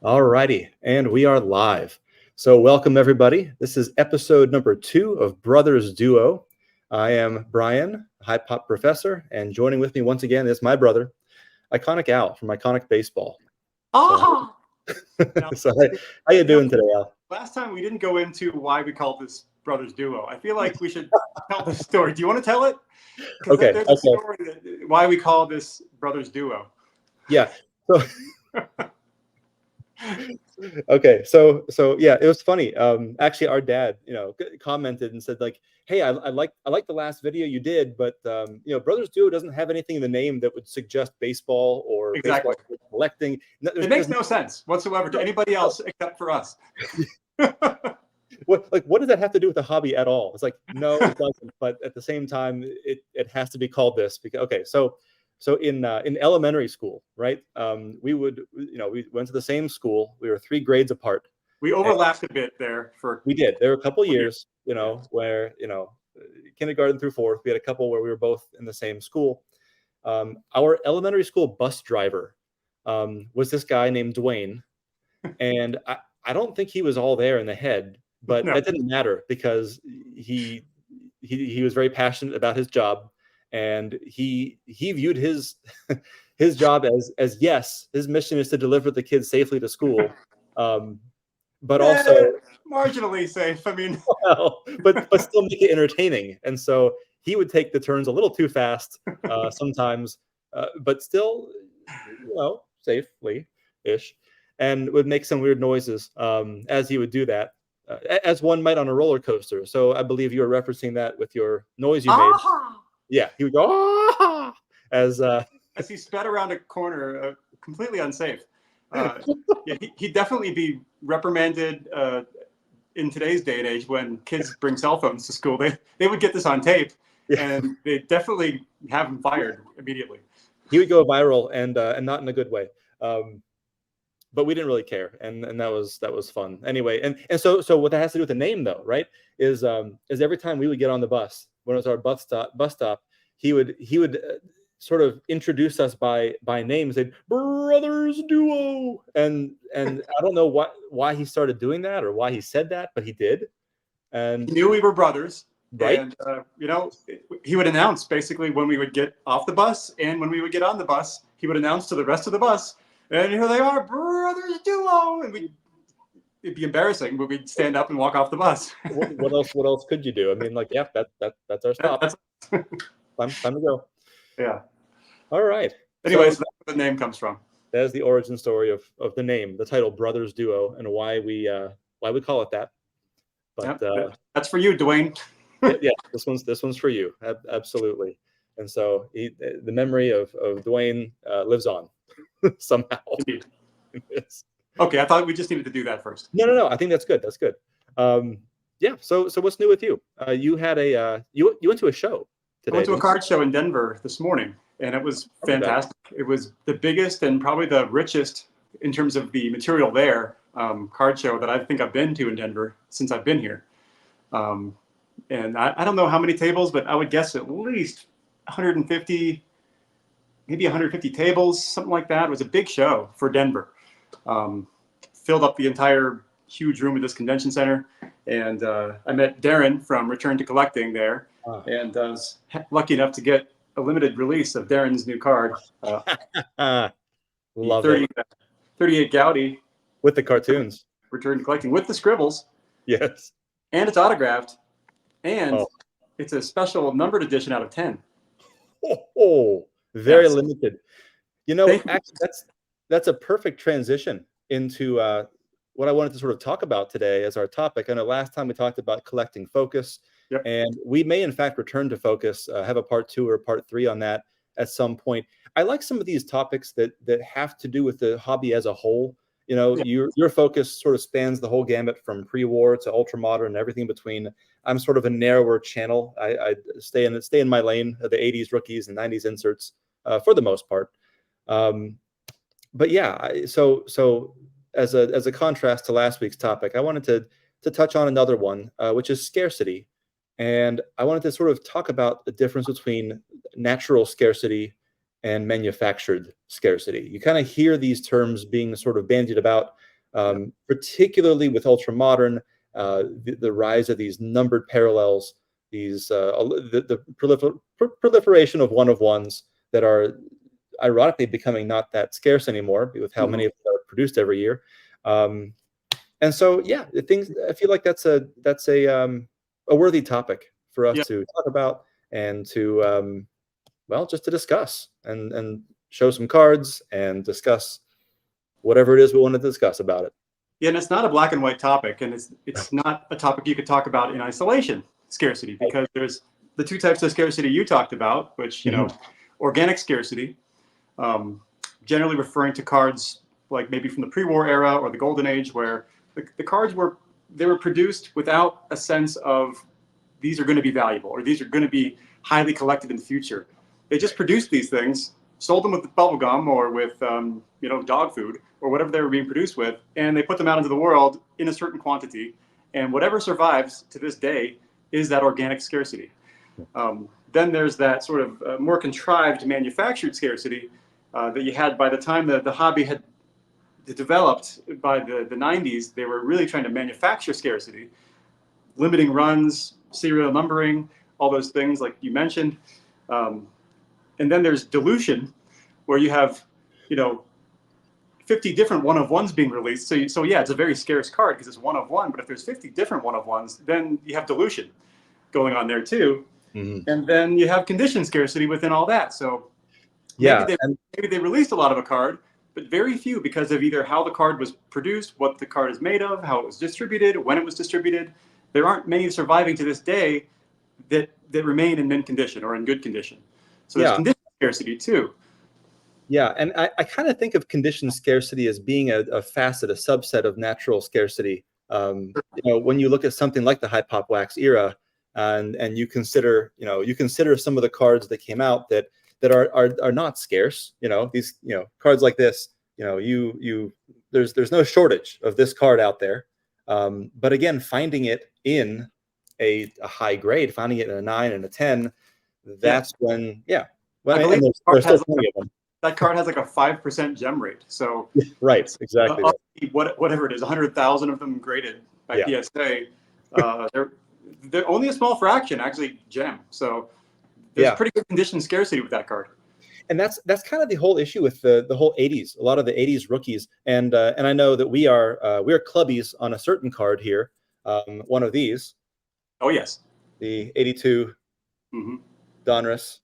All righty, and we are live. So welcome everybody. This is episode number 2 of Brothers Duo. I am Brian, HighPopProfessor, and joining with me once again is my brother, Iconic Al from Iconic Baseball. Ah! So how you doing today, Al? Last time we didn't go into why we called this Brothers Duo. I feel like we should tell the story. Do you want to tell it? Because there's a story why we call this Brothers Duo. Yeah. So okay, so yeah, it was funny. Actually, our dad, commented and said like, "Hey, I like the last video you did, but Brothers Duo doesn't have anything in the name that would suggest baseball or Exactly. baseball collecting. It makes no sense whatsoever to anybody else except for us." What does that have to do with the hobby at all? It's like, no, it doesn't. But at the same time, it has to be called this because So in elementary school, right? We went to the same school. We were 3 grades apart. We overlapped a bit there we did. There were a couple years, where kindergarten through 4th, we had a couple where we were both in the same school. Our elementary school bus driver was this guy named Dwayne, and I don't think he was all there in the head, but that didn't matter because he was very passionate about his job. And he viewed his job as yes, his mission is to deliver the kids safely to school, but also marginally safe. I mean, but still make it entertaining. And so he would take the turns a little too fast sometimes, but still, safely-ish, and would make some weird noises as he would do that, as one might on a roller coaster. So I believe you were referencing that with your noise you made. Yeah, he would go ah! as he sped around a corner, completely unsafe. He'd definitely be reprimanded in today's day and age when kids bring cell phones to school. They would get this on tape, and they definitely have him fired immediately. He would go viral and not in a good way. But we didn't really care, and that was fun anyway. And so what that has to do with the name, though, right? Is every time we would get on the bus, when it was our bus stop, he would sort of introduce us by name, say Brothers Duo, and I don't know why he started doing that or why he said that, but he did. And he knew we were brothers, right? And he would announce basically when we would get off the bus and when we would get on the bus, he would announce to the rest of the bus, and here they are, Brothers Duo, and it'd be embarrassing, but we'd stand up and walk off the bus. What else could you do? I mean, like, yeah, that's our stop. Time to go. Yeah. All right. Anyways, that's where the name comes from. That is the origin story of the name, the title Brothers Duo, and why we call it that. But that's for you, Dwayne. Yeah, this one's for you. Absolutely. And so the memory of Dwayne lives on somehow. Indeed. Okay, I thought we just needed to do that first. No. I think that's good. That's good. Yeah. So what's new with you? You had you went to a show today. I went to a card show in Denver this morning, and it was fantastic. It was the biggest and probably the richest in terms of the material there card show that I think I've been to in Denver since I've been here. And I don't know how many tables, but I would guess at least 150, maybe 150 tables, something like that. It was a big show for Denver. Filled up the entire huge room of this convention center. And I met Darren from Return to Collecting there. And I was lucky enough to get a limited release of Darren's new card. Love it. 38 Gaudy. With the cartoons. Return to Collecting, with the scribbles. Yes. And it's autographed. And it's a special numbered edition out of 10. Very limited. Actually, that's a perfect transition into what I wanted to sort of talk about today as our topic. I know last time we talked about collecting focus, and we may in fact return to focus, have a part 2 or part 3 on that at some point. I like some of these topics that have to do with the hobby as a whole. Your focus sort of spans the whole gamut from pre-war to ultra-modern and everything in between. I'm sort of a narrower channel. I stay in my lane of the 80s rookies and 90s inserts for the most part. But yeah, so as a contrast to last week's topic, I wanted to touch on another one, which is scarcity. And I wanted to sort of talk about the difference between natural scarcity and manufactured scarcity. You kind of hear these terms being sort of bandied about particularly with ultra modern, the rise of these numbered parallels, these the proliferation of one of ones that are ironically becoming not that scarce anymore with how many of them are produced every year. And so, yeah, I feel like that's a worthy topic for us to talk about and to well, just to discuss and show some cards and discuss whatever it is we want to discuss about it. Yeah, and it's not a black and white topic, and it's not a topic you could talk about in isolation, scarcity, because there's the two types of scarcity you talked about, which, organic scarcity, generally referring to cards like maybe from the pre-war era or the golden age, where the cards were produced without a sense of these are going to be valuable or these are going to be highly collected in the future. They just produced these things, sold them with bubble gum or with dog food or whatever they were being produced with, and they put them out into the world in a certain quantity, and whatever survives to this day is that organic scarcity. Then there's that sort of more contrived manufactured scarcity that you had by the time the hobby had developed. By the 90s, they were really trying to manufacture scarcity, limiting runs, serial numbering, all those things like you mentioned. And then there's dilution, where you have 50 different one-of-ones being released. So yeah, it's a very scarce card because it's one of one. But if there's 50 different one-of-ones, then you have dilution going on there too. And then you have condition scarcity within all that. So maybe they released a lot of a card, but very few because of either how the card was produced, what the card is made of, how it was distributed, when it was distributed. There aren't many surviving to this day that remain in mint condition or in good condition. So there's condition scarcity too. Yeah, and I kind of think of condition scarcity as being a facet, a subset of natural scarcity. When you look at something like the HighPop wax era, and you consider some of the cards that came out that are not scarce. These cards like this. There's no shortage of this card out there. But again, finding it in a high grade, finding it in a 9 and a 10, that's when well, I believe there's still plenty of them. That card has like a 5% gem rate. So right, exactly. Whatever it is, 100,000 of them graded by PSA. They're only a small fraction actually gem. So there's pretty good condition scarcity with that card. And that's kind of the whole issue with the whole 80s. A lot of the 80s rookies, and I know that we are clubbies on a certain card here. One of these. Oh yes. The 82 Donruss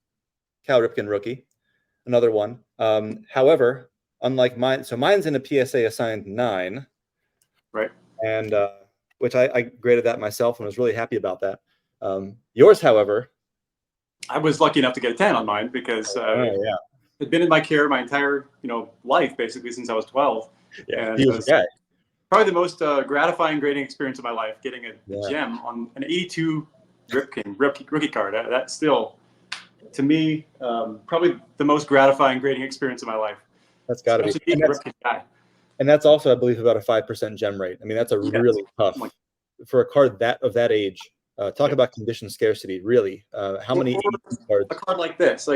Cal Ripken rookie. Another one. However, unlike mine, so mine's in a PSA assigned 9. Right. And which I graded that myself and was really happy about that. Yours, however, I was lucky enough to get a 10 on mine because it's been in my care my entire life basically since I was 12. Yeah, and was probably the most gratifying grading experience of my life, getting a gem on an 82 rookie card. That's still, to me, probably the most gratifying grading experience of my life. That's got to be. And that's also, I believe, about a 5% gem rate. I mean, that's really tough for a card of that age. Talk about condition scarcity, really. How many cards? A card like this,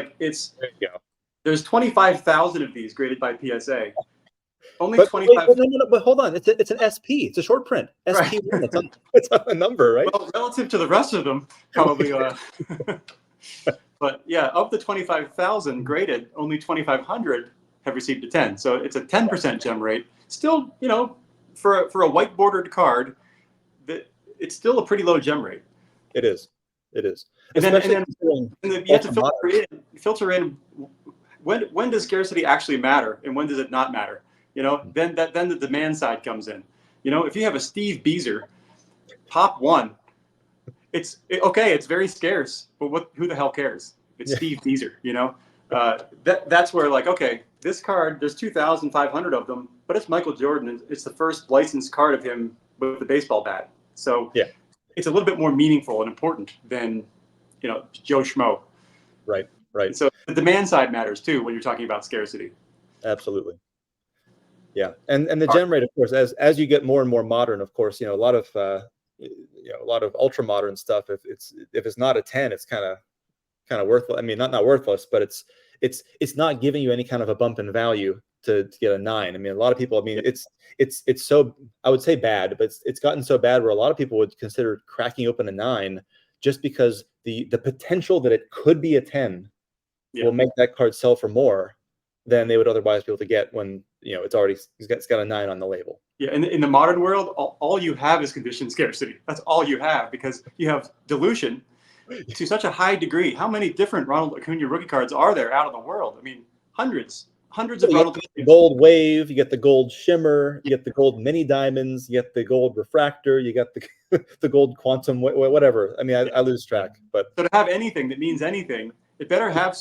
there's 25,000 of these graded by PSA. Only 25. But hold on, it's an SP. It's a short print. SP. Right. It's a number, right? Well, relative to the rest of them, probably. But yeah, of the 25,000 graded, only 2,500 have received a 10. So it's a 10% gem rate. Still, for a white bordered card, it's still a pretty low gem rate. It is. And then you have to filter in when does scarcity actually matter and when does it not matter? Then the demand side comes in. If you have a Steve Beezer, pop 1, it's very scarce, but who the hell cares? It's Steve Beezer, that's where this card, there's 2,500 of them, but it's Michael Jordan. It's the first licensed card of him with the baseball bat. So it's a little bit more meaningful and important than, Joe Schmo. Right. And so the demand side matters too when you're talking about scarcity. Absolutely. Yeah, and the gem rate, of course, as you get more and more modern, of course, a lot of ultra modern stuff. If it's not a 10, it's kind of worthless. I mean, not worthless, but it's not giving you any kind of a bump in value to get a 9. I mean, a lot of people, I mean, it's so, I would say bad, but it's gotten so bad where a lot of people would consider cracking open a 9 just because the potential that it could be a 10 will make that card sell for more than they would otherwise be able to get when, you know, it's got a 9 on the label. Yeah, in the modern world, all you have is conditioned scarcity. That's all you have, because you have dilution to such a high degree. How many different Ronald Acuna rookie cards are there out of the world? I mean, hundreds of Ronald Acuna. The gold wave, you get the gold shimmer, you get the gold mini diamonds, you get the gold refractor, you got the the gold quantum, whatever. I mean, I lose track. But so to have anything that means anything, it better have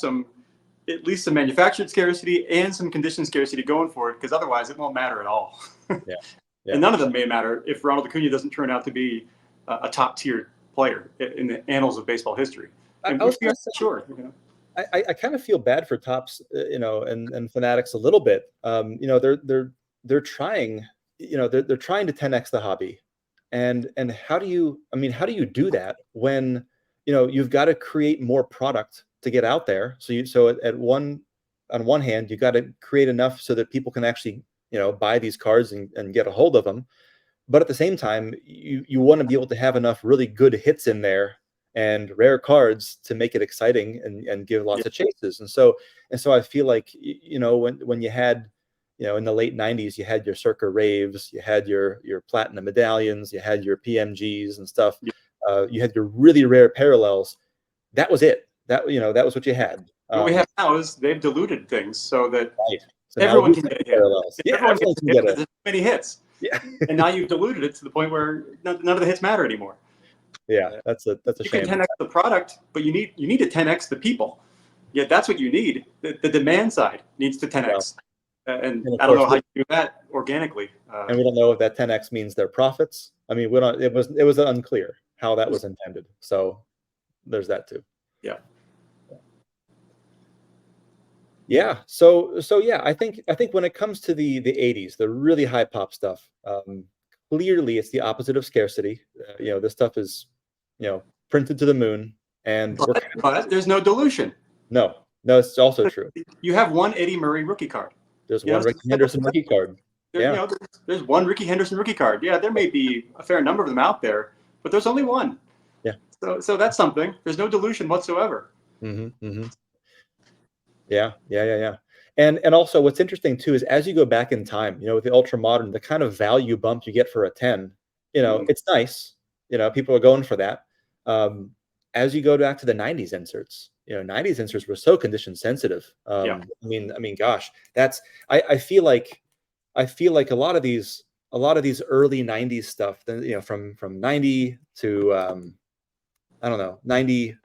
at least some manufactured scarcity and some conditioned scarcity going for it, because otherwise it won't matter at all. Yeah. And none of them may matter if Ronald Acuna doesn't turn out to be a top tier player in the annals of baseball history. And we are sure. You know? I kind of feel bad for Topps, you know, and Fanatics a little bit. You know, they're trying, you know, they're trying to 10x the hobby, and how do you do that when, you know, you've got to create more product to get out there. So on one hand, you got to create enough so that people can actually, you know, buy these cards and get a hold of them. But at the same time, you want to be able to have enough really good hits in there and rare cards to make it exciting and give lots of chases. And so I feel like, you know, when you had, you know, in the late 90s, you had your Circa Raves, you had your platinum medallions, you had your PMGs and stuff. You had your really rare parallels. That was it. That, you know, that was what you had. What we have now is they've diluted things so that so everyone can get a hit. Everyone can get it. There's many hits. Yeah. And now you've diluted it to the point where none of the hits matter anymore. Yeah, that's a shame. You can 10x the product, but you need to 10x the people. Yeah, that's what you need. The demand side needs to 10x. And I don't know how you do that organically. And we don't know if that 10x means their profits. I mean, it was unclear how that was intended. So there's that too. Yeah. Yeah. So yeah, I think when it comes to the 80s, the really high pop stuff, clearly it's the opposite of scarcity. You know, this stuff is, you know, printed to the moon, and but there's no dilution. No, it's also true. You have one Eddie Murray rookie card. There's one Ricky Henderson rookie card. You know, there's one Ricky Henderson rookie card. Yeah, there may be a fair number of them out there, but there's only one. Yeah. So that's something. There's no dilution whatsoever. Yeah. And also what's interesting too is as you go back in time, you know, with the ultra modern, the kind of value bump you get for a 10, you know, it's nice. You know, people are going for that. As you go back to the 90s inserts, you know, 90s inserts were so condition sensitive. I mean, gosh, I feel like a lot of these early 90s stuff, you know, from 90 to I don't know, 90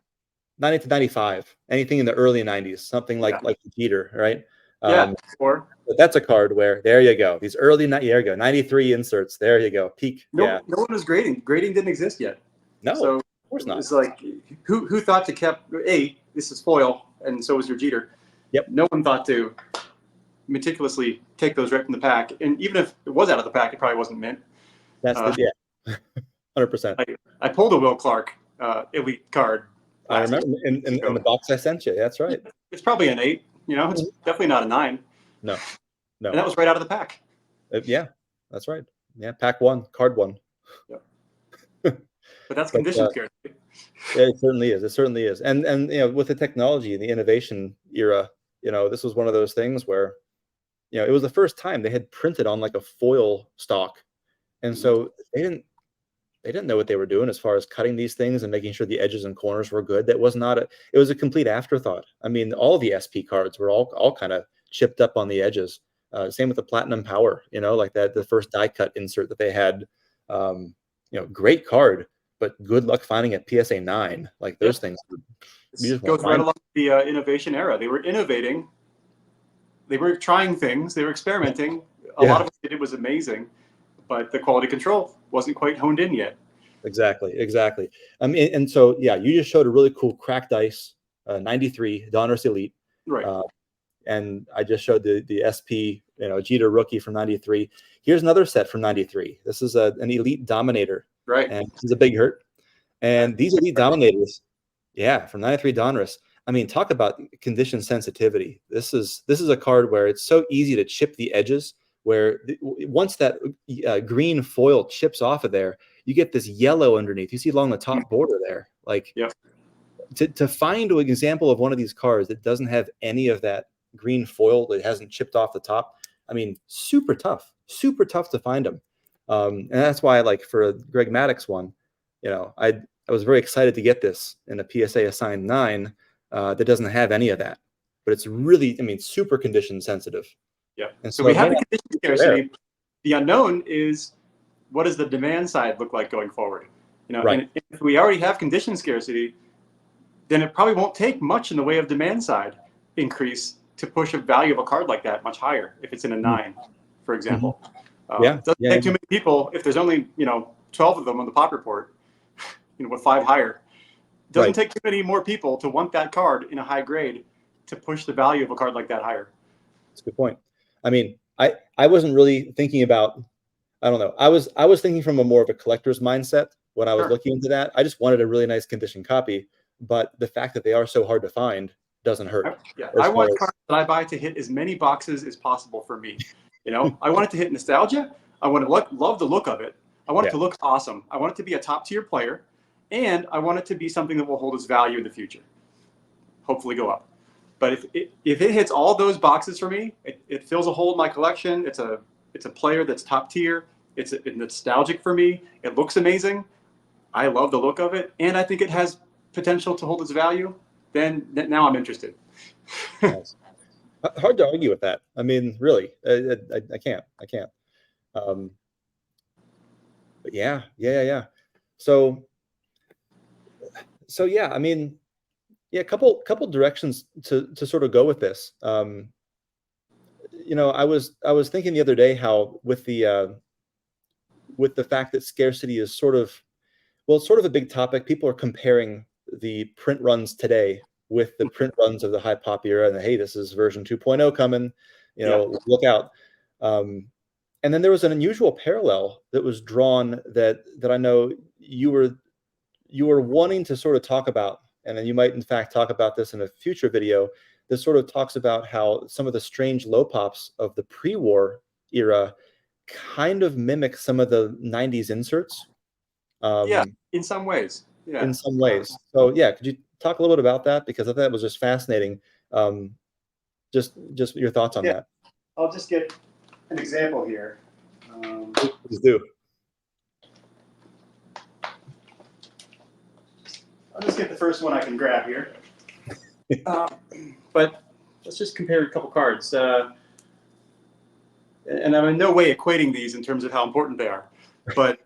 to 95, anything in the early 90s, something like Jeter, right? But that's a card where, there you go, these early, there you go, 93 inserts, there you go, peak. No one was grading. Grading didn't exist yet. No, so of course not. It's like, who thought to this is foil, and so is your Jeter. Yep. No one thought to meticulously take those right from the pack, and even if it was out of the pack, it probably wasn't mint. That's 100%. I pulled a Will Clark elite card. I remember in the box I sent you. That's right. It's probably an 8. You know, it's definitely not a 9. No. And that was right out of the pack. Yeah, that's right. Yeah, pack 1, card 1. Yep. But that's condition scarcity. Yeah, it certainly is. It certainly is. And you know, with the technology and the innovation era, you know, this was one of those things where, you know, it was the first time they had printed on like a foil stock, and so they didn't know what they were doing as far as cutting these things and making sure the edges and corners were good. That was not it was a complete afterthought. I mean, all the SP cards were all kind of chipped up on the edges. Same with the Platinum Power, you know, like that, the first die cut insert that they had, you know, great card, but good luck finding a PSA 9. Like those things. It goes right along the innovation era. They were innovating. They were trying things. They were experimenting. A lot of what they did was amazing, but the quality control wasn't quite honed in yet. Exactly. And so, yeah, you just showed a really cool cracked ice 93 Donruss Elite. Right. And I just showed the SP, you know, Jeter rookie from 93. Here's another set from 93. This is an Elite Dominator. Right. And this is a big hurt. And these Elite Dominators, from 93 Donruss, I mean, talk about condition sensitivity. This is a card where it's so easy to chip the edges, where once that green foil chips off of there, you get this yellow underneath. You see along the top border there. Like, Yep. to find an example of one of these cards that doesn't have any of that green foil, that hasn't chipped off the top, I mean, super tough to find them. And that's why, like, for a Greg Maddox one, you know, I was very excited to get this in a PSA assigned 9 that doesn't have any of that. But it's really, I mean, super condition sensitive. Yeah. And so we have the condition scarcity. Rare. The unknown is, what does the demand side look like going forward? You know, Right. and if we already have condition scarcity, then it probably won't take much in the way of demand side increase to push a value of a card like that much higher if it's in a 9, for example. It doesn't take too many people. If there's only, 12 of them on the pop report, with 5 higher, it doesn't take too many more people to want that card in a high grade to push the value of a card like that higher. That's a good point. I mean, I wasn't really thinking about, I don't know. I was thinking from a more of a collector's mindset when I was looking into that. I just wanted a really nice condition copy, but the fact that they are so hard to find doesn't hurt. I want cards that I buy to hit as many boxes as possible for me. I want it to hit nostalgia. I want to love the look of it. I want it to look awesome. I want it to be a top tier player, and I want it to be something that will hold its value in the future. Hopefully go up. But if it hits all those boxes for me, it fills a hole in my collection. It's a player that's top tier. It's nostalgic for me. It looks amazing. I love the look of it, and I think it has potential to hold its value. Then now I'm interested. Nice. Hard to argue with that. I mean, really, I can't. But yeah. So yeah, I mean, yeah, a couple directions to sort of go with this. I was thinking the other day how with the fact that scarcity is sort of a big topic. People are comparing the print runs today with the print runs of the HighPop era, and hey, this is version 2.0 coming. Look out. And then there was an unusual parallel that was drawn that I know you were wanting to sort of talk about, and then you might in fact talk about this in a future video. This sort of talks about how some of the strange low pops of the pre-war era kind of mimic some of the 90s inserts. In some ways. Yeah. In some ways. So yeah, could you talk a little bit about that? Because I thought it was just fascinating. Just your thoughts on that. I'll just get an example here. Please do. I'll just get the first one I can grab here. But let's just compare a couple cards. And I'm in no way equating these in terms of how important they are. But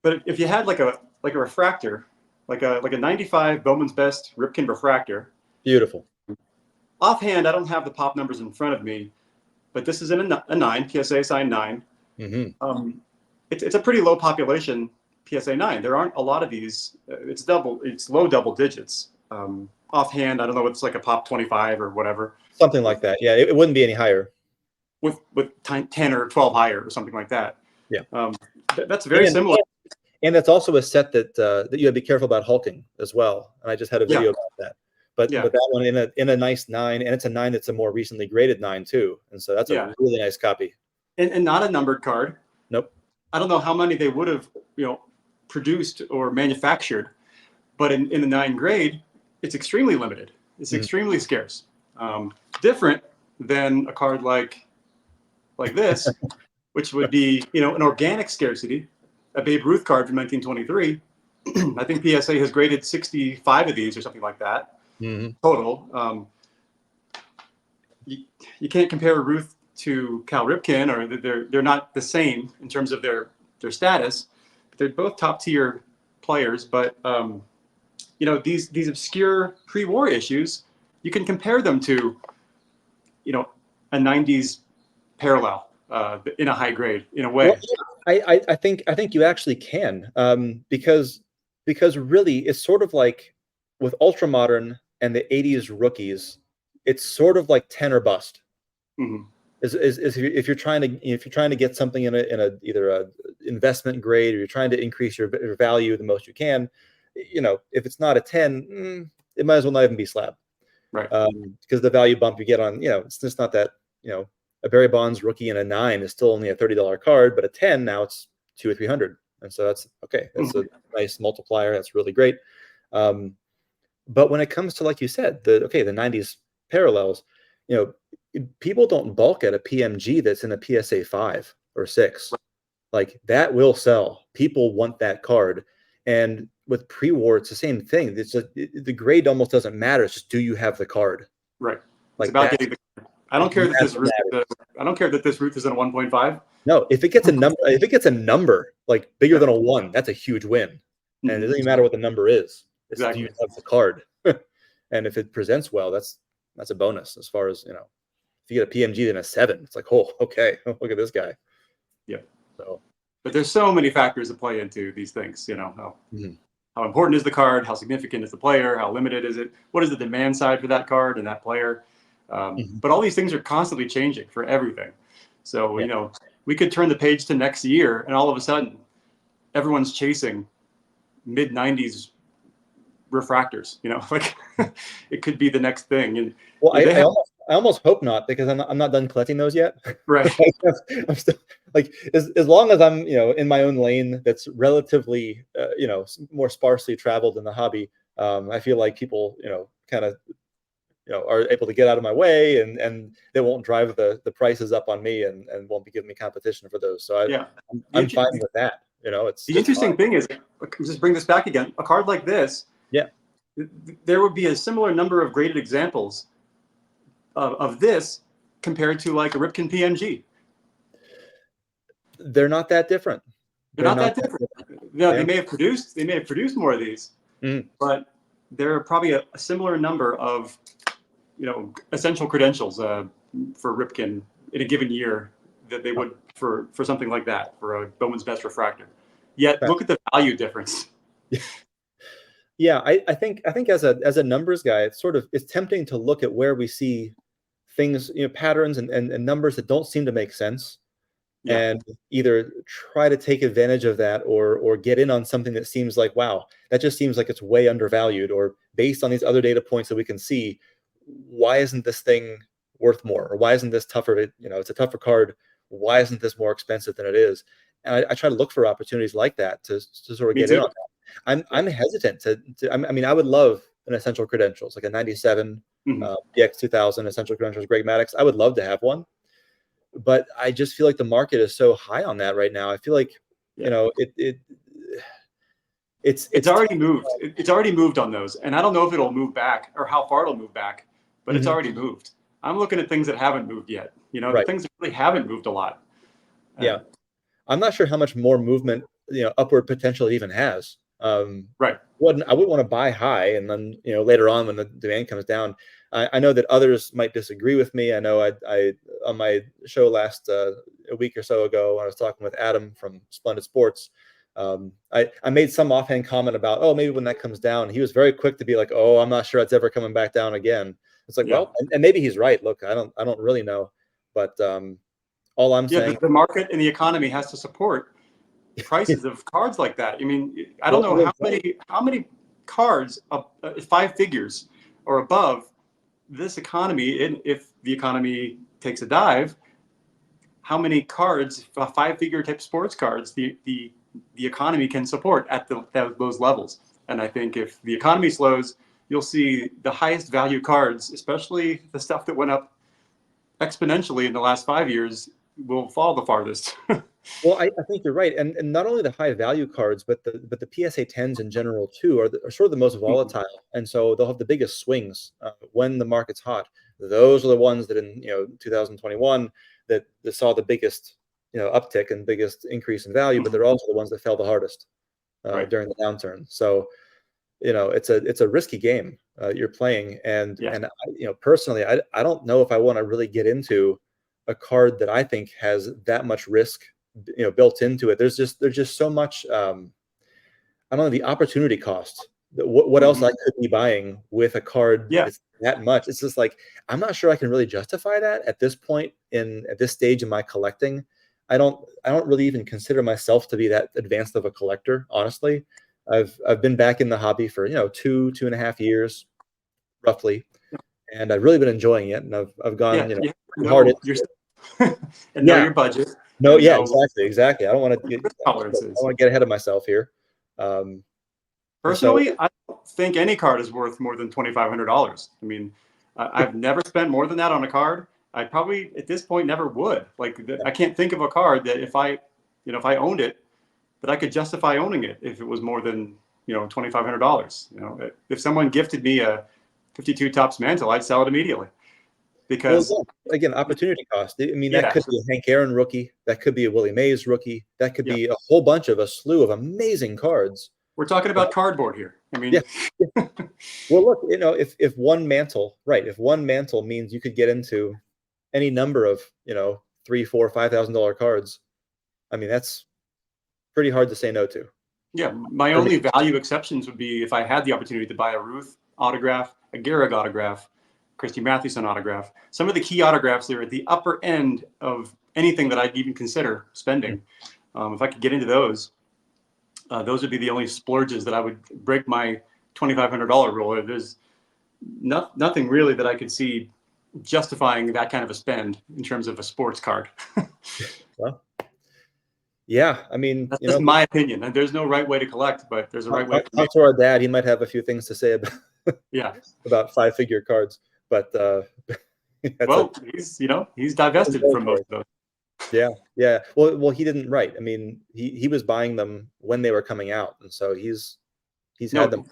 if you had like a refractor, like a 95 Bowman's Best Ripken refractor. Beautiful. Offhand, I don't have the pop numbers in front of me, but this is in a 9, PSA signed 9. Mm-hmm. It's a pretty low population PSA 9. There aren't a lot of these. It's low double digits. Offhand, I don't know, it's like a pop 25 or whatever. Something like that. Yeah, it wouldn't be any higher. With 10 or 12 higher or something like that. Yeah. That's very similar. And that's also a set that you have to be careful about hulking as well. And I just had a video about that. But that one in a nice 9, and it's a 9 that's a more recently graded 9 too. And so that's a really nice copy. And not a numbered card. Nope. I don't know how many they would have, produced or manufactured, but in the 9 grade, it's extremely limited. It's extremely scarce. Different than a card like this, which would be, an organic scarcity, a Babe Ruth card from 1923. I think PSA has graded 65 of these or something like that total. You can't compare Ruth to Cal Ripken, or they're not the same in terms of their status. They're both top tier players, but these obscure pre-war issues, you can compare them to a 90s parallel in a high grade in a way. Well, I think you actually can, because really it's sort of like with Ultramodern and the 80s rookies, it's sort of like 10 or bust. Mm-hmm. If you're trying to get something in a either a investment grade, or you're trying to increase your value the most you can, if it's not a 10, it might as well not even be slab. Right. Because the value bump you get on, it's just not that, a Barry Bonds rookie and a 9 is still only a $30 card, but a 10 now it's 200 or 300, and so that's okay. That's a nice multiplier. That's really great. But when it comes to, like you said, the 90s parallels, people don't bulk at a PMG that's in a PSA 5 or 6. Like that will sell. People want that card. And with pre-war, it's the same thing. It's just, the grade almost doesn't matter. It's just, do you have the card? Right. Like it's about getting the card. I don't care that this root. I don't care that this root is in a 1.5. No, if it gets a number like bigger than a 1, that's a huge win. And it doesn't even matter what the number is. It's exactly. Do you have the card? And if it presents well, that's a bonus. As far as, if you get a PMG then a 7, it's like, oh, okay, look at this guy. Yeah. So, but there's so many factors that play into these things. How important is the card? How significant is the player? How limited is it? What is the demand side for that card and that player? But all these things are constantly changing for everything. So, we could turn the page to next year and all of a sudden everyone's chasing mid-90s refractors, like it could be the next thing. And well, I almost hope not, because I'm not done collecting those yet. Right. I'm still like, as long as I'm in my own lane that's relatively more sparsely traveled in the hobby, I feel like people kind of are able to get out of my way, and they won't drive the prices up on me, and won't be giving me competition for those. So I'm fine with that. It's the interesting thing is, just bring this back again, a card like this, there would be a similar number of graded examples of this compared to like a Ripken PMG. They're not that different. They're not that different. Yeah, they may have produced more of these, but there are probably a similar number of essential credentials for Ripken in a given year that they would for something like that, for a Bowman's Best Refractor. Yet look at the value difference. Yeah, I think as a numbers guy, it's tempting to look at where we see things, patterns and numbers that don't seem to make sense, and either try to take advantage of that or get in on something that seems like, wow, that just seems like it's way undervalued, or based on these other data points that we can see, why isn't this thing worth more, or why isn't this tougher? It's a tougher card. Why isn't this more expensive than it is? And I try to look for opportunities like that to sort of get in on that. I'm hesitant to. I mean, I would love an essential credentials, like a 97 DX 2000 essential credentials, Greg Maddux. I would love to have one, but I just feel like the market is so high on that right now. I feel like it's already moved. It's already moved on those, and I don't know if it'll move back or how far it'll move back, but it's already moved. I'm looking at things that haven't moved yet. The things that really haven't moved a lot. Yeah, I'm not sure how much more movement upward potential it even has. Right. I wouldn't want to buy high and then later on when the demand comes down. I know that others might disagree with me. I know I on my show last a week or so ago, when I was talking with Adam from Splendid Sports, I made some offhand comment about, oh, maybe when that comes down. He was very quick to be like, oh, I'm not sure it's ever coming back down again. It's like, well, and maybe he's right. Look, I don't really know, but all I'm saying, the market and the economy has to support prices of cards like that. I mean, I don't know how many cards of 5 figures or above this economy, and if the economy takes a dive, how many cards, 5-figure type sports cards, the economy can support at those levels. And I think if the economy slows, you'll see the highest value cards, especially the stuff that went up exponentially in the last 5 years, will fall the farthest. Well, I think you're right, and not only the high value cards, but the PSA 10s in general too are sort of the most volatile, and so they'll have the biggest swings when the market's hot. Those are the ones that in 2021 that saw the biggest uptick and biggest increase in value, but they're also the ones that fell the hardest during the downturn. So it's a risky game you're playing, and personally, I don't know if I want to really get into a card that I think has that much risk built into it. There's just so much I don't know, the opportunity cost. What else I could be buying with a card that's that much. It's just like, I'm not sure I can really justify that at this point at this stage in my collecting. I don't really even consider myself to be that advanced of a collector, honestly. I've been back in the hobby for 2.5 years. roughly, and I've really been enjoying it, and I've gone, yeah, hard know into your it. and know Yeah. your budget No, and yeah, know exactly. I don't want to tolerances. get ahead of myself here. And so, Personally, I don't think any card is worth more than $2,500. I mean, I've never spent more than that on a card. I probably at this point never would. Like, I can't think of a card that if I owned it, that I could justify owning it if it was more than $2,500. If someone gifted me a 52 tops mantle, I'd sell it immediately because well, again, opportunity cost. I mean, that yeah, could be a Hank Aaron rookie. That could be a Willie Mays rookie. That could yeah, be a slew of amazing cards. we're talking about cardboard here. I mean, Yeah. Well, look, if one mantle, right, if one mantle means you could get into any number of, $3, $4, $5,000 cards, I mean, that's pretty hard to say no to. yeah, my For me. only value exceptions would be if I had the opportunity to buy a Ruth autograph, a Gehrig autograph, Christy Mathewson autograph. Some of the key autographs there at the upper end of anything that I'd even consider spending. If I could get into those would be the only splurges that I would break my $2,500 rule. There's nothing really that I could see justifying that kind of a spend in terms of a sports card. Well, yeah, I mean, That's just my opinion. And there's no right way to collect, but there's a right way. Talk to our dad. He might have a few things to say about Yeah. about five-figure cards, but Well, he's divested from most of those. Yeah. Well, he didn't write. I mean, he was buying them when they were coming out, and so he's had them.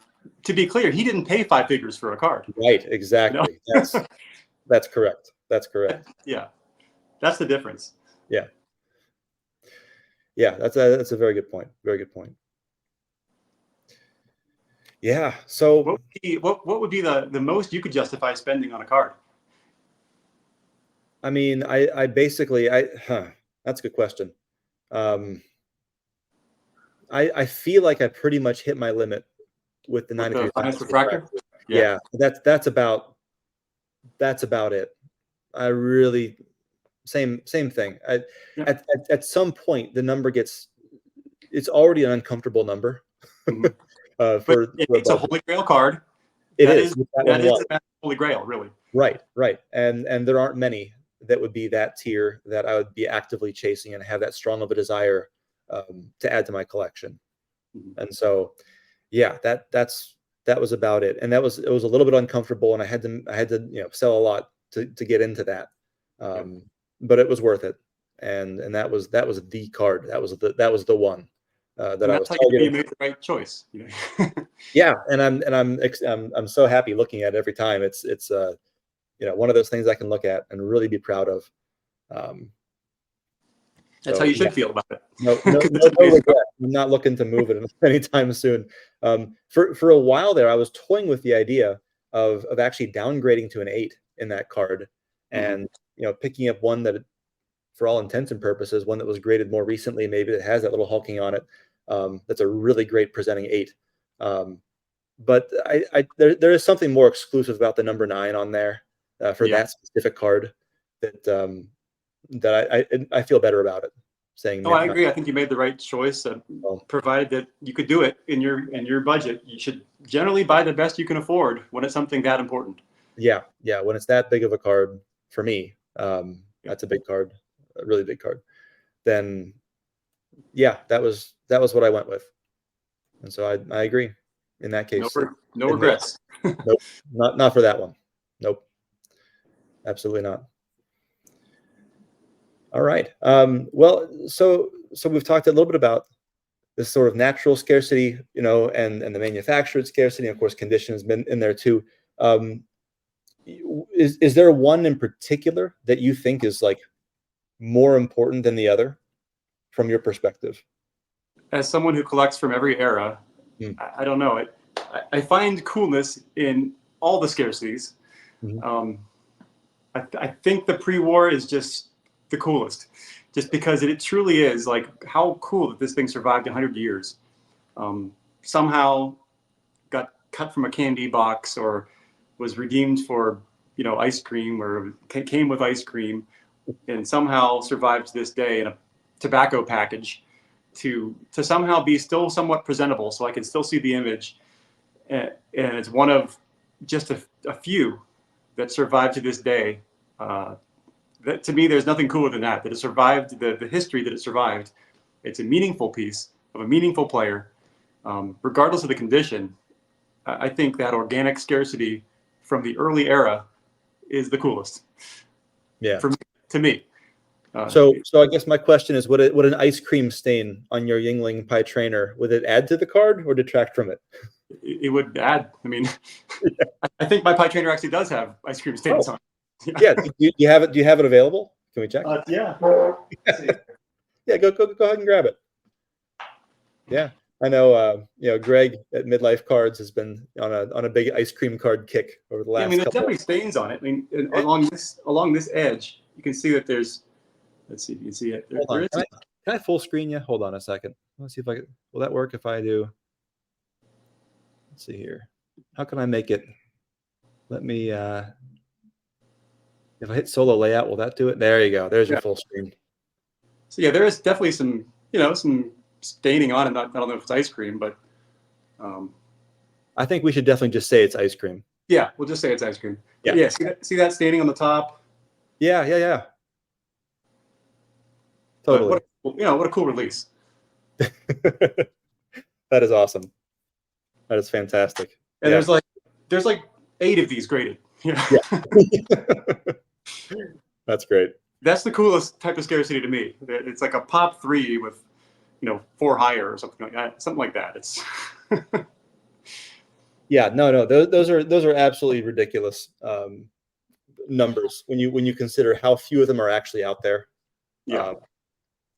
To be clear, he didn't pay 5 figures for a card. Right, exactly. That's correct. That's correct. Yeah, that's the difference. Yeah, that's a very good point. Very good point. Yeah. So what would be the most you could justify spending on a card? I mean, I basically that's a good question. I feel like I pretty much hit my limit with the 93 Finance refractor. Yeah, that's about it. I really same thing. At some point, the number it's already an uncomfortable number. Mm-hmm. For it's a holy grail card. That is a holy grail, really. Right. And there aren't many that would be that tier that I would be actively chasing and have that strong of a desire to add to my collection. Mm-hmm. And so, yeah, that was about it. And it was a little bit uncomfortable, and I had to sell a lot to get into that. But it was worth it. And that was the card. That was the one that I was targeting. You made the right choice. Yeah, and I'm so happy looking at it every time. It's one of those things I can look at and really be proud of. That's how you should feel about it. No regret. I'm not looking to move it anytime soon. For a while there, I was toying with the idea of actually downgrading to an 8 in that card, and picking up one that, for all intents and purposes, one that was graded more recently, maybe that has that little hulking on it. That's a really great presenting 8. But there is something more exclusive about the number 9 on there for that specific card that I feel better about it. Saying, I agree. I think you made the right choice. Provided that you could do it in your budget, you should generally buy the best you can afford when it's something that important. Yeah. When it's that big of a card, for me, that's a big card, a really big card. Then, yeah, that was what I went with, and so I agree. In that case, no regrets. Nope, not for that one. Nope, absolutely not. All right. Well, so we've talked a little bit about this sort of natural scarcity, and the manufactured scarcity. Of course, condition has been in there too. Is there one in particular that you think is like more important than the other from your perspective? As someone who collects from every era, I don't know. I find coolness in all the scarcities. Mm-hmm. I think the pre-war is just the coolest, just because it truly is like how cool that this thing survived 100 years. Somehow got cut from a candy box or was redeemed for ice cream, or came with ice cream, and somehow survived to this day in a tobacco package to somehow be still somewhat presentable, so I can still see the image. And it's one of just a few that survive to this day. That, to me, there's nothing cooler than that. That it survived the history that it survived. It's a meaningful piece of a meaningful player, regardless of the condition. I think that organic scarcity from the early era is the coolest. Yeah. To me. So I guess my question is, would an ice cream stain on your Yingling Pi Trainer, would it add to the card or detract from it? It would add. I mean, I think my Pi Trainer actually does have ice cream stains on it. Yeah. Do you have it? Do you have it available? Can we check? Yeah. Yeah. Go ahead and grab it. Yeah. I know, Greg at Midlife Cards has been on a big ice cream card kick over the last. Yeah, I mean, there's definitely stains on it. I mean, along this edge, you can see that there's. Let's see if you can see it. Hold on. Can I full screen you? Hold on a second. Let's see if I can. Will that work if I do? Let's see here. How can I make it? Let me. If I hit solo layout, will that do it? There you go. There's your full screen. So yeah, there is definitely some some staining on it. I don't know if it's ice cream, but I think we should definitely just say it's ice cream. Yeah, we'll just say it's ice cream. Yeah. Yeah. See that staining on the top? Yeah. Totally. What a cool release. That is awesome. That is fantastic. And there's like 8 of these graded. Yeah. That's great. That's the coolest type of scarcity to me. It's like a pop 3 with 4 higher or something like that. Something like that. It's Yeah, no, those are absolutely ridiculous numbers when you consider how few of them are actually out there. Yeah,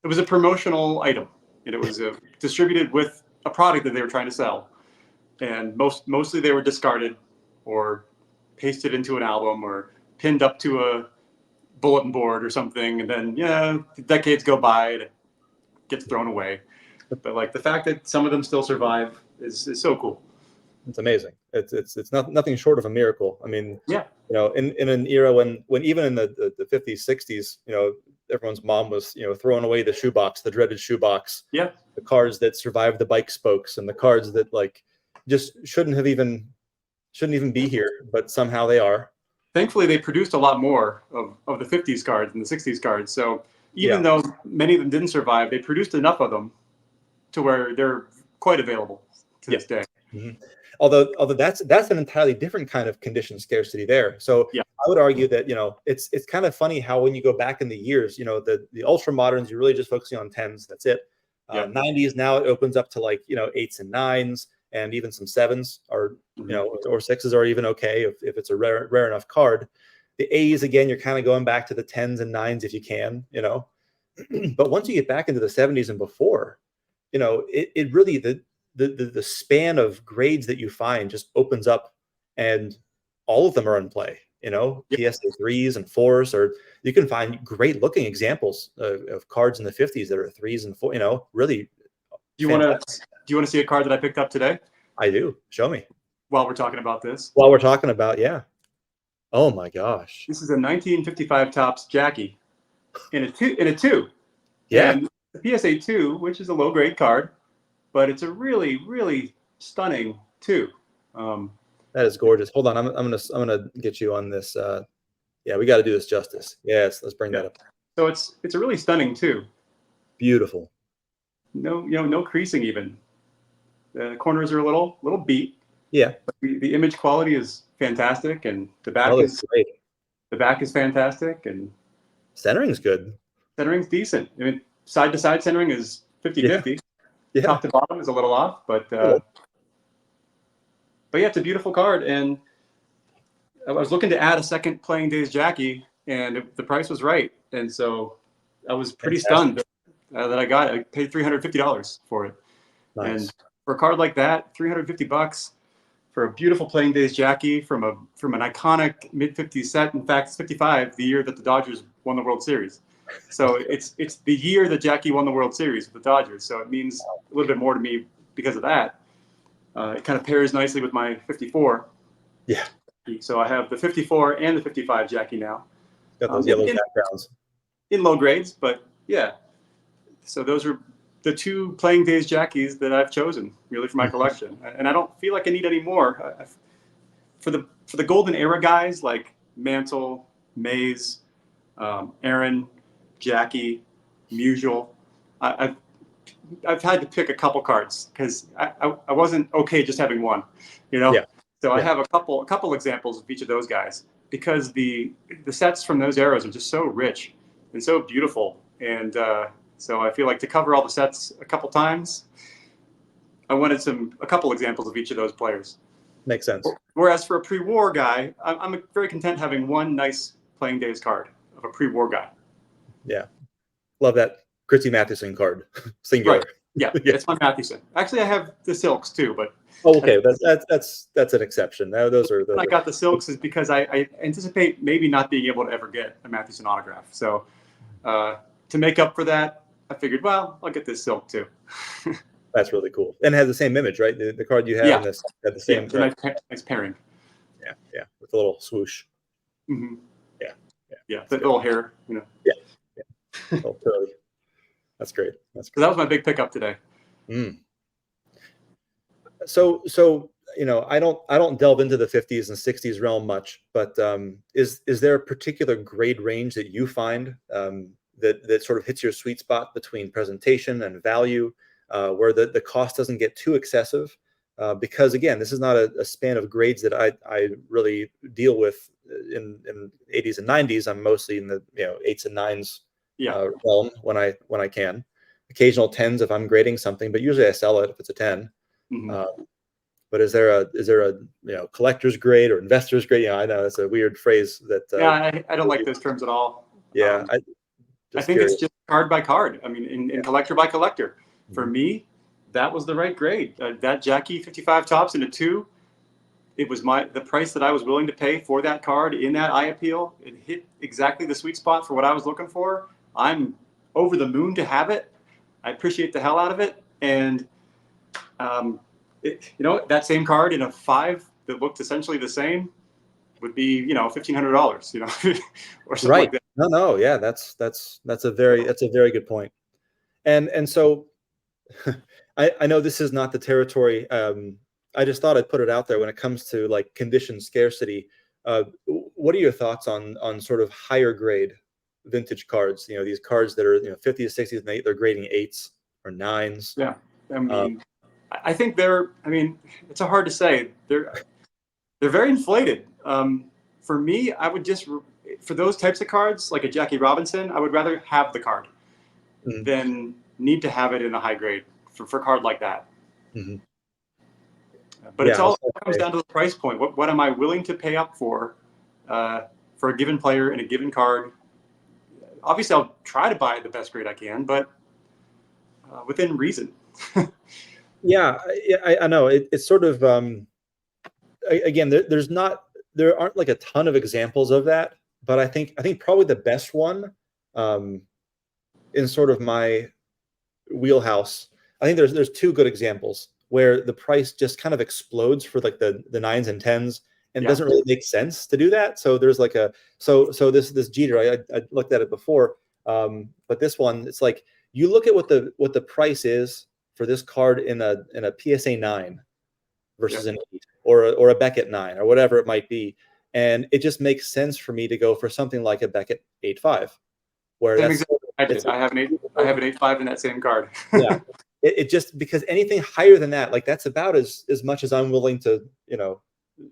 it was a promotional item, and it was distributed with a product that they were trying to sell, and mostly they were discarded or pasted into an album or pinned up to a bulletin board or something, and then decades go by and it gets thrown away. But like the fact that some of them still survive is so cool. It's amazing. It's nothing short of a miracle. I mean, yeah, in an era when even in the 50s, 60s, everyone's mom was throwing away the shoebox, the dreaded shoebox. Yeah, the cards that survived the bike spokes and the cards that just shouldn't even be here, but somehow they are. Thankfully, they produced a lot more of the 50s cards and the 60s cards. So even though many of them didn't survive, they produced enough of them to where they're quite available to this day. Mm-hmm. Although that's an entirely different kind of condition scarcity there. So I would argue that it's kind of funny how when you go back in the years, the ultra moderns, you're really just focusing on 10s. That's it. 90s, now it opens up to 8s and 9s, and even some 7s are or 6s are even okay if it's a rare enough card. The A's, again, you're kind of going back to the 10s and 9s if you can, But once you get back into the 70s and before, it really the span of grades that you find just opens up, and all of them are in play. PSA 3s and 4s, or you can find great looking examples of cards in the 50s that are 3s and 4. Really. Do you want to see a card that I picked up today? I do. Show me. While we're talking about this. While we're talking about, oh my gosh. This is a 1955 Topps Jackie in a 2. Yeah. And the PSA 2, which is a low grade card, but it's a really, really stunning 2. That is gorgeous. Hold on, I'm gonna get you on this. We got to do this justice. Yes, let's bring that up. So it's a really stunning 2. Beautiful. No creasing even. The corners are a little beat. Yeah. But the image quality is fantastic, and the back is great. The back is fantastic, and centering's good. Centering's decent. I mean, side to side centering is 50-50. Yeah. Top to bottom is a little off, but it's a beautiful card. And I was looking to add a second Playing Days Jackie, and the price was right. And so I was pretty stunned that I paid $350 for it. Nice. And for a card like that, $350 for a beautiful Playing Days Jackie from an iconic mid-50s set. In fact, it's 55, the year that the Dodgers won the World Series. So it's the year that Jackie won the World Series with the Dodgers. So it means a little bit more to me because of that. It kind of pairs nicely with my 54. Yeah. So I have the 54 and the 55 Jackie now. Got those yellow backgrounds. In low grades, but yeah. So those are the 2 Playing Days Jackies that I've chosen really for my collection. And I don't feel like I need any more. for the golden era guys like Mantle, Mays, Aaron, Jackie, Musial, I've had to pick a couple cards because I wasn't okay just having one, you know. Yeah. So I Yeah. have a couple examples of each of those guys because the sets from those eras are just so rich and so beautiful, and so I feel like to cover all the sets a couple times, I wanted a couple examples of each of those players. Makes sense. Whereas for a pre-war guy, I'm very content having one nice playing days card of a pre-war guy. Yeah. Love that Christy Mathewson card, singular. Right. Yeah, Yeah. it's my Mathewson. Actually, I have the Silks too, but Okay, that's an exception. Those are I got the Silks is because I anticipate maybe not being able to ever get a Mathewson autograph. So to make up for that, I figured, well, I'll get this Silk too. That's really cool, and it has the same image, right? The card you have Yeah. in this had the same. Yeah, it's a nice pairing. Yeah, yeah, with a little swoosh. Mm-hmm. Yeah, yeah, the little hair, you know. Yeah, oh, curly. That's great. That's great. So that was my big pickup today. So you know, I don't delve into the 50s and 60s realm much, but is there a particular grade range that you find that sort of hits your sweet spot between presentation and value, where the cost doesn't get too excessive? Because again, this is not a span of grades that I really deal with in 80s and 90s. I'm mostly in the 8s and 9s realm when I can. Occasional 10s if I'm grading something, but usually I sell it if it's a 10. Mm-hmm. But is there a collector's grade or investor's grade? I know that's a weird phrase that. I don't like those terms at all. Yeah, I think it's just card by card. I mean, in collector by collector. For me, that was the right grade. That Jackie 55 tops in a 2. It was the price that I was willing to pay for that card in that eye appeal. It hit exactly the sweet spot for what I was looking for. I'm over the moon to have it. I appreciate the hell out of it, and that same card in a 5 that looked essentially the same would be $1,500, or something like that. No, yeah, that's a very good point. And so I know this is not the territory. I just thought I'd put it out there when it comes to like condition scarcity. What are your thoughts on sort of higher grade vintage cards? These cards that are 50s, 60s, and they're grading 8s or 9s. Yeah, I mean, I think it's hard to say. They're very inflated. For me, I would just, for those types of cards, like a Jackie Robinson, I would rather have the card than need to have it in a high grade for a card like that. But it comes down to the price point. What am I willing to pay up for a given player in a given card? Obviously, I'll try to buy the best grade I can, but within reason. Yeah, I know. It's sort of again, there aren't like a ton of examples of that, but I think probably the best one in sort of my wheelhouse. I think there's 2 good examples where the price just kind of explodes for like the 9s and 10s, and doesn't really make sense to do that. So there's like this Jeter, I looked at it before, but this one, it's like you look at what the price is for this card in a PSA 9 versus an 8 or a Beckett 9 or whatever it might be, and it just makes sense for me to go for something like a Beckett 8.5, where I have an 8.5 in that same card. Yeah, it just, because anything higher than that, like that's about as much as I'm willing to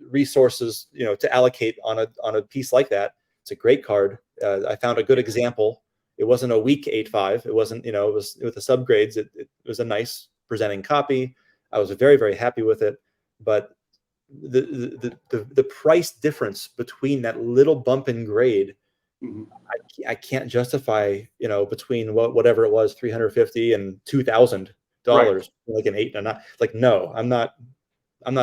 resources to allocate on a piece like that. It's a great card. I found a good example. It wasn't a weak 8.5. It wasn't, it was with the subgrades. It was a nice presenting copy. I was very, very happy with it. But the price difference between that little bump in grade, I can't justify, between whatever it was, $350 and $2,000, like an 8 and a 9. Like, no, I'm not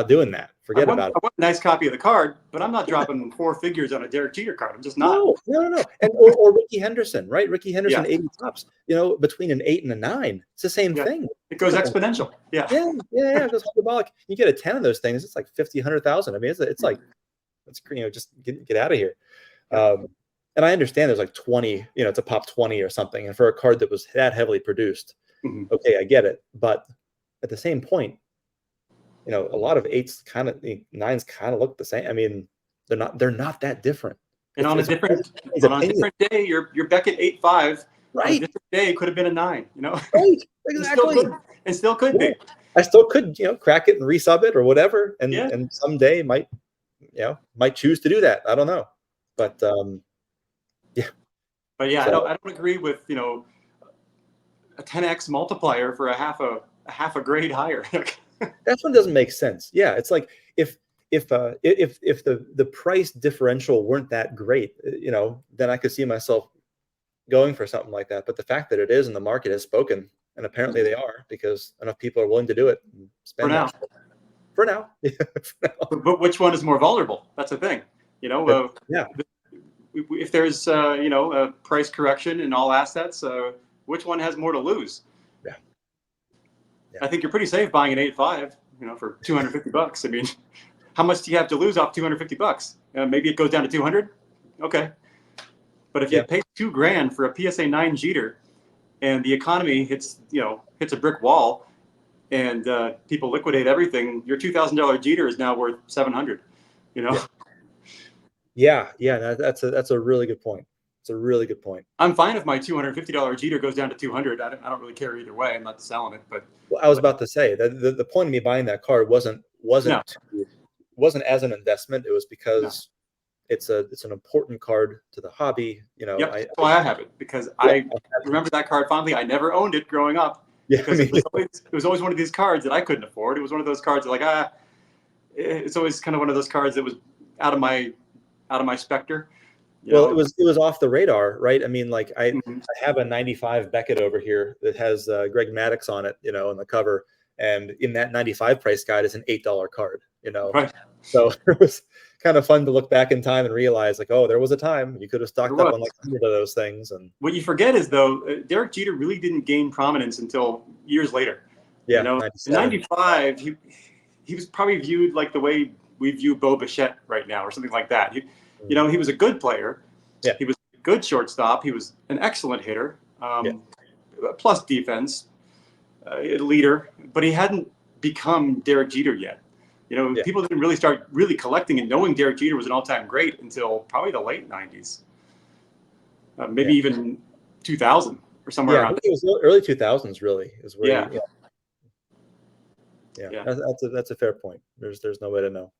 doing that. Forget about it. I want a nice copy of the card, but I'm not dropping 4 figures on a Derek Jeter card. I'm just not. No. And or Ricky Henderson, right? Ricky Henderson, 80 tops. Between an 8 and a 9, it's the same thing. It goes exponential. Yeah. It goes hyperbolic. You get a 10 of those things, it's like 50, 100,000. I mean, it's like, just get out of here. And I understand there's like 20, it's a pop 20 or something, and for a card that was that heavily produced, okay, I get it. But at the same point, you know, a lot of eights kind of, nines kind of look the same. I mean, they're not that different. And It's, on a it's different opinion. day, your Beckett 8.5 on a Right. different day could have been a 9. You know, Right. and still Exactly. could and still could Yeah. be. I still could, you know, crack it and resub it or whatever, Yeah. and someday might, you know, might choose to do that. I don't know, but yeah. But yeah, So I don't agree with, you know, a 10x multiplier for a half a grade higher. that's one doesn't make sense. Yeah, it's like if the price differential weren't that great, you know, then I could see myself going for something like that. But the fact that it is and the market has spoken, and apparently they are, because enough people are willing to do it and For spend now. that for now. For now. But which one is more vulnerable? That's the thing. You know, Yeah. if there's you know, a price correction in all assets, which one has more to lose? Yeah. Yeah. I think you're pretty safe buying an 8.5, you know, for $250. I mean, how much do you have to lose off $250? Maybe it goes down to 200. Okay, but if you pay $2,000 for a PSA 9 Jeter, and the economy hits a brick wall, and people liquidate everything, your $2,000 Jeter is now worth 700. You know. Yeah. That's a really good point. It's a really good point. I'm fine if my $250 Jeter goes down to 200. I don't really care either way. I'm not selling it, but Well, I was about to say that the point of me buying that card wasn't no. as an investment. It was because it's an important card to the hobby. You know, Yep, that's why I have it, because I remember that card fondly. I never owned it growing up, because it was always one of these cards that I couldn't afford. It was one of those cards that, like, it's always kind of one of those cards that was out of my specter. Well, it was off the radar, right? I mean, like I Mm-hmm. have a 95 Beckett over here that has Greg Maddux on it, you know, on the cover. And in that 95 price guide is an $8 card, you know. Right. So it was kind of fun to look back in time and realize, like, oh, there was a time you could have stocked up on like 100 of those things. And what you forget is, though, Derek Jeter really didn't gain prominence until years later. Yeah, you know, in 95, he was probably viewed like the way we view Bo Bichette right now, or something like that. You know, he was a good player. Yeah. He was a good shortstop. He was an excellent hitter, plus defense, leader, but he hadn't become Derek Jeter yet. You know, people didn't really start really collecting and knowing Derek Jeter was an all-time great until probably the late 90s, maybe even 2000 or somewhere around. It was early 2000s, really, is where Yeah. That's a fair point. There's no way to know.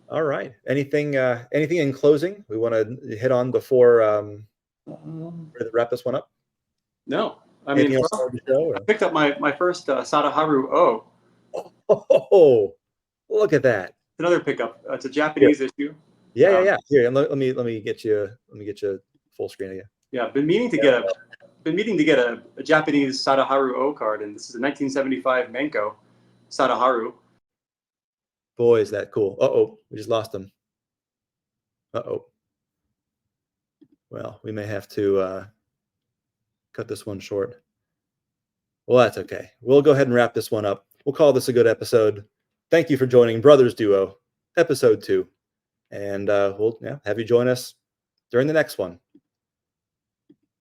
All right. Anything in closing we want to hit on before wrap this one up? No, I mean, I picked up my first Sadaharu O. Oh, look at that! Another pickup. It's a Japanese issue. Yeah. Here, let me get you full screen again. Yeah, been meaning to get a Japanese Sadaharu O card, and this is a 1975 Menko Sadaharu. Boy, is that cool! Uh-oh, we just lost him. Uh-oh. Well, we may have to cut this one short. Well, that's okay. We'll go ahead and wrap this one up. We'll call this a good episode. Thank you for joining Brothers Duo, episode 2. And we'll have you join us during the next one.